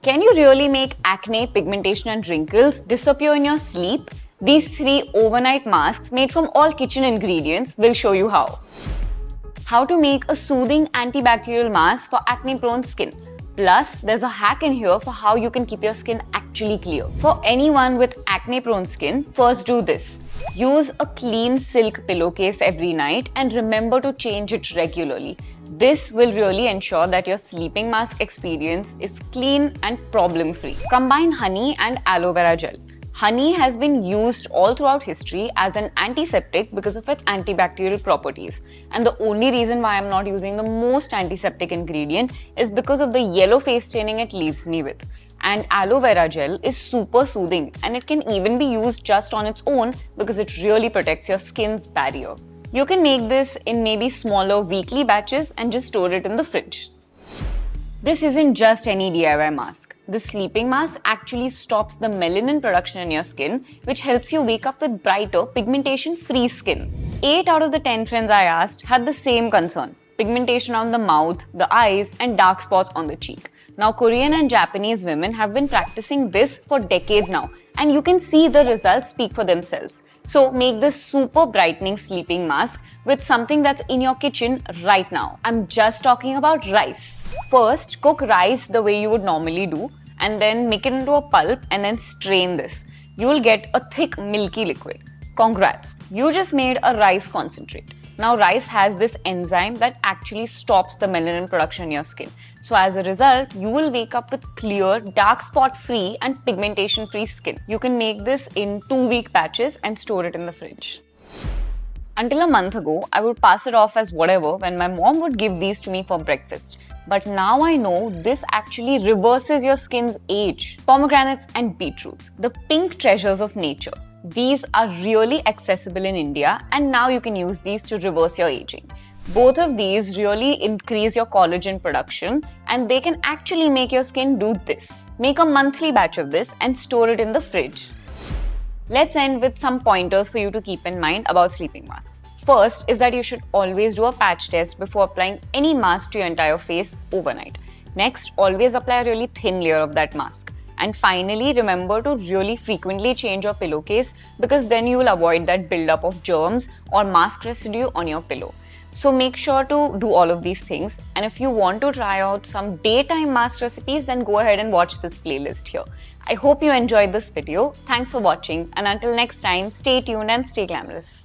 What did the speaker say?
Can you really make acne, pigmentation and wrinkles disappear in your sleep? These 3 overnight masks made from all kitchen ingredients will show you how. How to make a soothing antibacterial mask for acne-prone skin. Plus, there's a hack in here for how you can keep your skin actually clear. For anyone with acne-prone skin, first do this. Use a clean silk pillowcase every night and remember to change it regularly. This will really ensure that your sleeping mask experience is clean and problem-free. Combine honey and aloe vera gel. Honey has been used all throughout history as an antiseptic because of its antibacterial properties. And the only reason why I'm not using the most antiseptic ingredient is because of the yellow face staining it leaves me with. And aloe vera gel is super soothing and it can even be used just on its own because it really protects your skin's barrier. You can make this in maybe smaller weekly batches and just store it in the fridge. This isn't just any DIY mask. The sleeping mask actually stops the melanin production in your skin, which helps you wake up with brighter, pigmentation-free skin. 8 out of the 10 friends I asked had the same concern: pigmentation on the mouth, the eyes, and dark spots on the cheek. Now, Korean and Japanese women have been practicing this for decades now, and you can see the results speak for themselves. So make this super brightening sleeping mask with something that's in your kitchen right now. I'm just talking about rice. First, cook rice the way you would normally do and then make it into a pulp and then strain this. You will get a thick milky liquid. Congrats, you just made a rice concentrate. Now rice has this enzyme that actually stops the melanin production in your skin. So as a result, you will wake up with clear, dark spot free and pigmentation free skin. You can make this in 2-week batches and store it in the fridge. Until a month ago, I would pass it off as whatever when my mom would give these to me for breakfast. But now I know this actually reverses your skin's age. Pomegranates and beetroots, the pink treasures of nature. These are really accessible in India and now you can use these to reverse your aging. Both of these really increase your collagen production and they can actually make your skin do this. Make a monthly batch of this and store it in the fridge. Let's end with some pointers for you to keep in mind about sleeping masks. First is that you should always do a patch test before applying any mask to your entire face overnight. Next, always apply a really thin layer of that mask. And finally, remember to really frequently change your pillowcase because then you will avoid that buildup of germs or mask residue on your pillow. So make sure to do all of these things. And if you want to try out some daytime mask recipes, then go ahead and watch this playlist here. I hope you enjoyed this video. Thanks for watching. And until next time, stay tuned and stay glamorous.